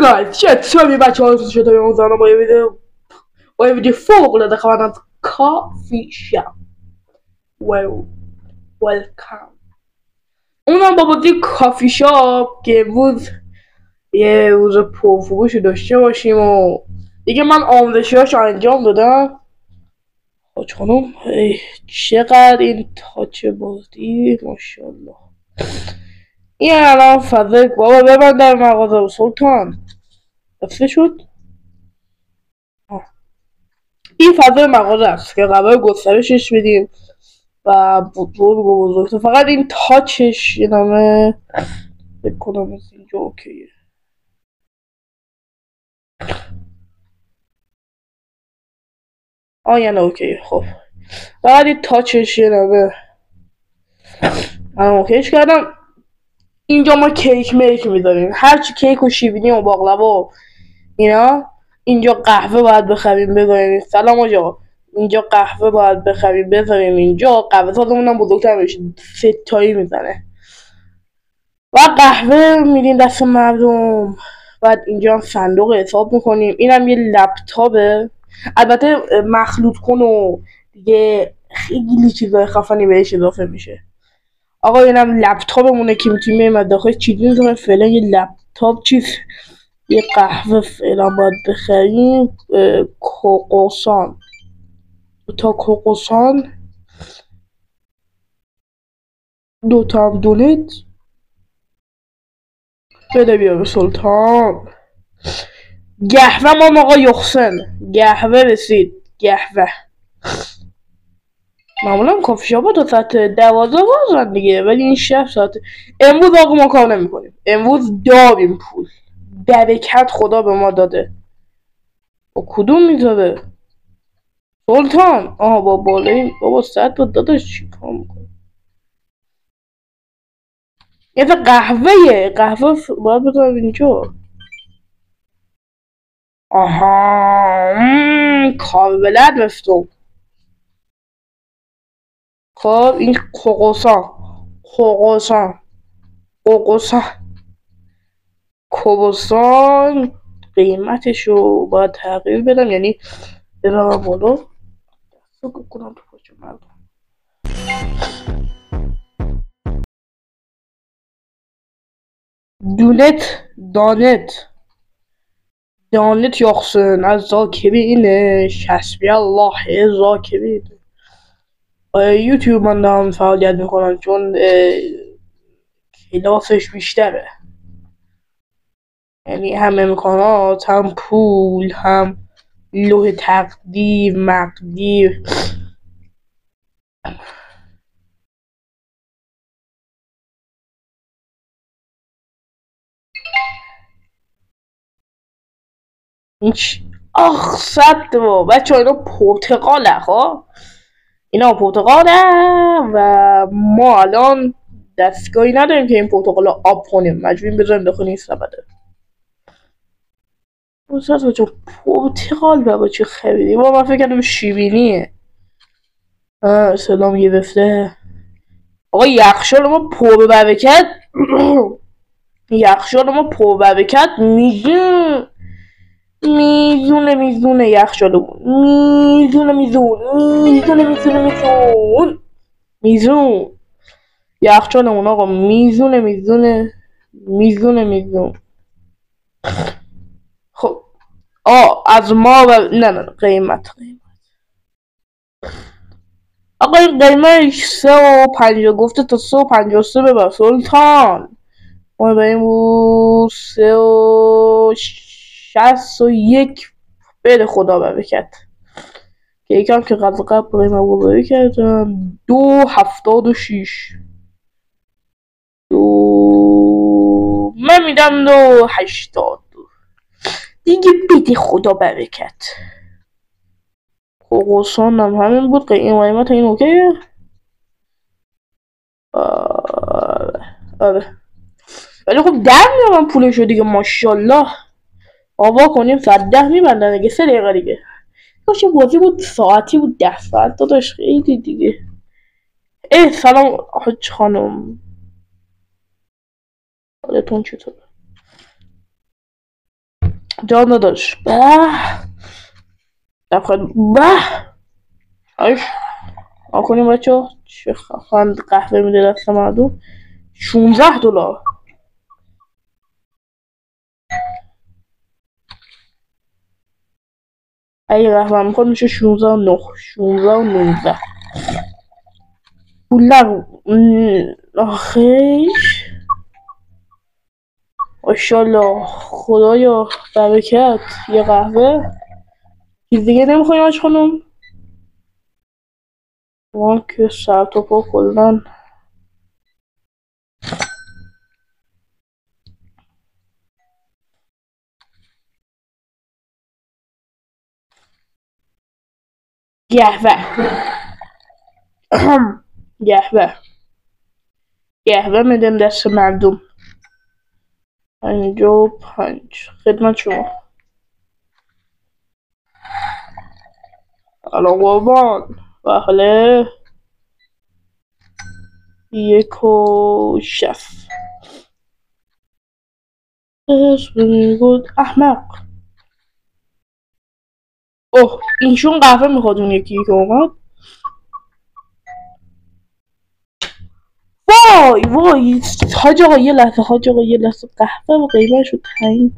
guys, چطوری بچه ها چطوری امیدوارم با یه ویدیو فوق العاده خبرم از کافی شاپ ویلکام اونم با بازی کافی شاپ که امروز یه روز پرفروش داشته باشیم و دیگه من آموزشیاشو انجام دادم. حاج خانم چقدر این تاچ بازی ماشاءالله. این الان فضای بابا ببند در مغازه سلطان بسته شد. این فضای مغازه است که قرار گسترشش بدیم و بزرگ فقط این تاچش یه نامه بکنم از اینجا اوکیه. یعنی اوکیه. خب فقط این تاچش یه نامه من اوکیش کردم. اینجا ما کیک میک میذاریم، هرچی کیک و شیرینی و باقلوا و اینا. اینجا قهوه باید بخریم بذاریم. سلام آجا، اینجا قهوه باید بخریم بذاریم اینجا. قهوه سازمون هم بزرگتر بشه، 3 تایی میزنه و قهوه میدیم دست مردم. بعد اینجا هم صندوق حساب میکنیم. اینم یه لپتاپه، البته مخلوط کن و دیگه خیلی چیزای خفنی بهش اضافه میشه. آقا اینم لپتاپمونه که میتونیم از داخل چیزی میذاریم. فعلا یه لپتاپ چیز، یه قهوه فعلا باید بخریم. کوکوسان، دوتا کوکوسان، دوتا هم دونت بده بیا به سلطان. قهوه ما آقا یخسن قهوه رسید. قهوه معمولا کافی شاپا تا ساعت 12 بازن دیگه، ولی این 6 ساعت. امروز آقا ما کار نمی کنیم، امروز داریم پول. برکت خدا به ما داده. با کدوم میذاره سلطان؟ با بالایی بابا 100 تا داداش چی کار میکنه؟ یه قهوه باید بذارم اینجا. کار بلد رفتم. خب این کوکوسان قیمتشو باید تغییر بدم، یعنی ببرم بالا دستو کنم تو پاچه مردم. دانت یخسن از زاکبینش حسبی الله زاکبین. یوتیوب من دارم فعالیت میکنم چون کلاسش بیشتره، یعنی هم امکانات هم پول هم لوح تقدیر مقدیر. صد با بچه اینا پرتقاله. خب اینا پرتقاله و ما الان دستگاهی نداریم که این پرتقال رو آب کنیم، مجبوریم بذاریم داخل این سبده. بسید بچه پرتقال بابا چه خریدی؟ با من فکر کردم شیرینیه. سلام گرفته. آقا یخشال ما پر به برکت میزونه یخشالمون میزون یخچالمون آقا میزونه. خب از ما و نه قیمت آقا این قیمتش 3.50 گفته تا 3.53 ببر سلطان. ما بریم رو 3.61 بده خدا برکت. که یکم که قبل قیمت بزاری کردم 2.76 من میدم 2.80 دیگه بده خدا برکت. کوکوسان هم همین بود. قیمت این اوکیه. آره ولی خب 10 میدم پولشو دیگه ماشاءالله. آوا کنیم 110 میبندن دیگه. 3 دقیقه دیگه باشه. بازی بود ساعتی بود 10 ساعت داداش خیلی دیگه. سلام حاج خانم، حالتون چطوره؟ جان داداش به لبخند به آیش آکنیم بچه ها چه خواهند قهوه میده دست مردم $16 اگه قهوه میخواد میشه 16 و 9 16 و 19 پول آخیش ماشالله خدایا برکت یه قهوه چیز دیگه نمیخوایم آج خانم ما که سر تا پا کلن قهوه قهوه میدم دست مردم 55 خدمت شما الان قربان بله 1.60 اسم میگود احمق اوه اینشون قهوه میخواد اون یکی که اومد وای حاج آقا یه لحظه قهوه با قیمتش رو تعیین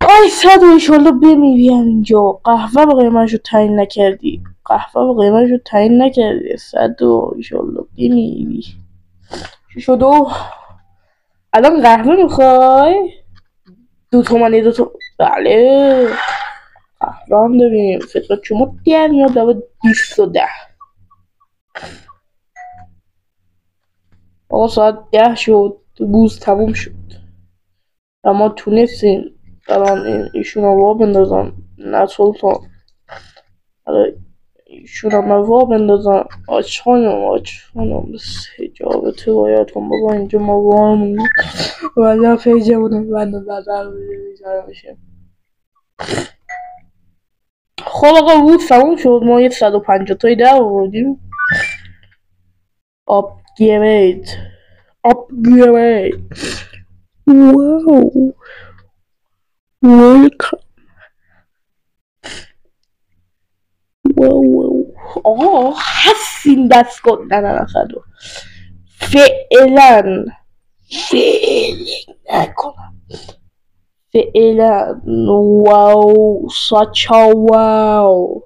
آی صد و ایشالله بمیریم اینجا قهوه با قیمتش رو تعیین نکردی صد و ایشالله بمیری چی شد الان قهوه میخوای 2 تومانی 2 تومن بله قهوه هم داریم فکرت شما در میاد داره 210 آقا ساعت 10 شد بوز تموم شد اما تونستیم الان ایشون رو وا بندازم نه سلطان ایشون رو وا بندازم آج خانم حجابت باید کن بابا اینجا ما وامونی والا پیجمونه من بدر میشه خب آقا بود تموم شد ما یه 150 تایی در آوردیم آپگرید واو ویلکام واو آقا هستیم دست کن نه خدو فعلا نکنم فعلا واو ساچا واو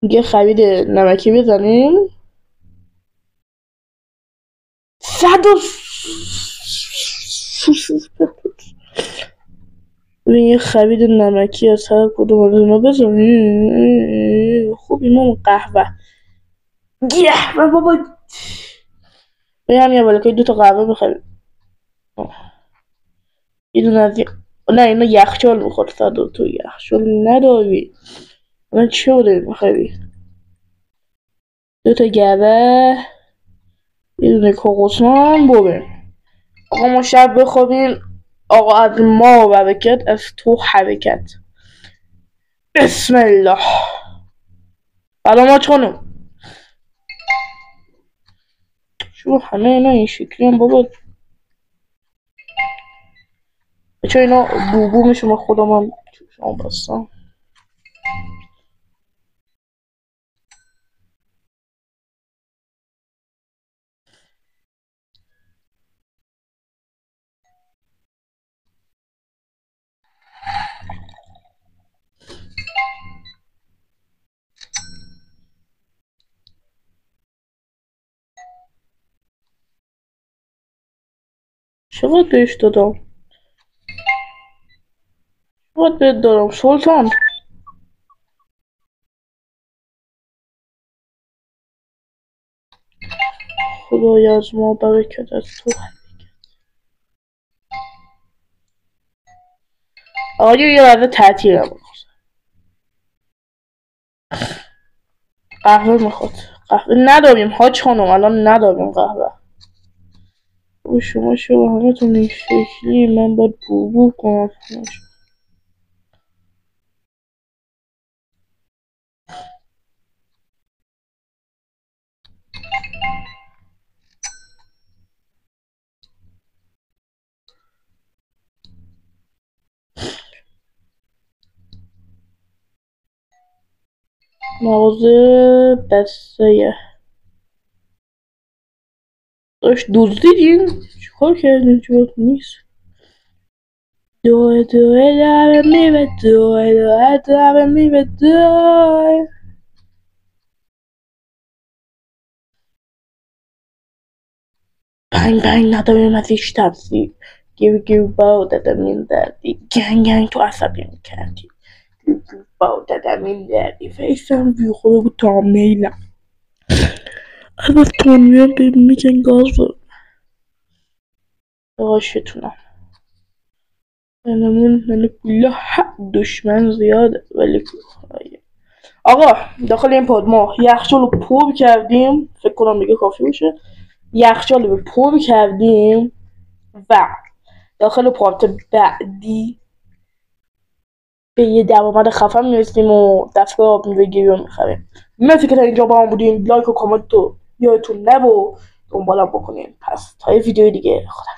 یه خرید نمکی بزنیم 100 یه خرید نمکی از هر کدوم از اینا بزنیم خوب اینا قهوه بابا بریم یه بالا که 2 تا قهوه بخریم یه دونه از نه اینا یخچال میخواد 100 تو یخچال نداری من چی رو داریم بخری 2 تا گره یه دونه کوکوسان بریم آقا ما شب بخوابیم آقا از ما برکت از تو حرکت بسم الله سلام آج خانم شو همه اینا این شکلی هم بابا بچه اینا بوبو میشه من خودم هم چشم بستم چقدر بهش دادم چقدر بهت دادم سلطان خدای از ما برکت از تو آقا یه لحظه تعطیلم قهوه میخواد قهوه نداریم حاج خانم الان نداریم قهوه و شما همه تون این شکلی من باید بوبو کنم مغازه بسته داشت دزدیدیم چیکار کردیم چیکار نیست دوه داره میوه دوه داره میوه دوه بنگ بنگ نداریم از ایش تبسی گیو گیو باو دادم این دردی گنگ گنگ تو عصبی میکردی گیو گیو باو دادم این دردی فیسم بیخوره بود تامنیلم از تونیم میگن گاز باشتونم من کلا دشمن زیاده ولی آقا داخل این پاد ما یخچال رو پر کردیم فکر کنم دیگه کافی باشه یخچال رو پر کردیم و داخل پارت بعدی به یه درآمد خفن میرسیم و دستگاه آب میگیریم و میخریم مرسی که تا اینجا با هم بودین لایک و کامنت رو یادتون نبود دنبالم بکنین پس تا یه ویدیو دیگه خدا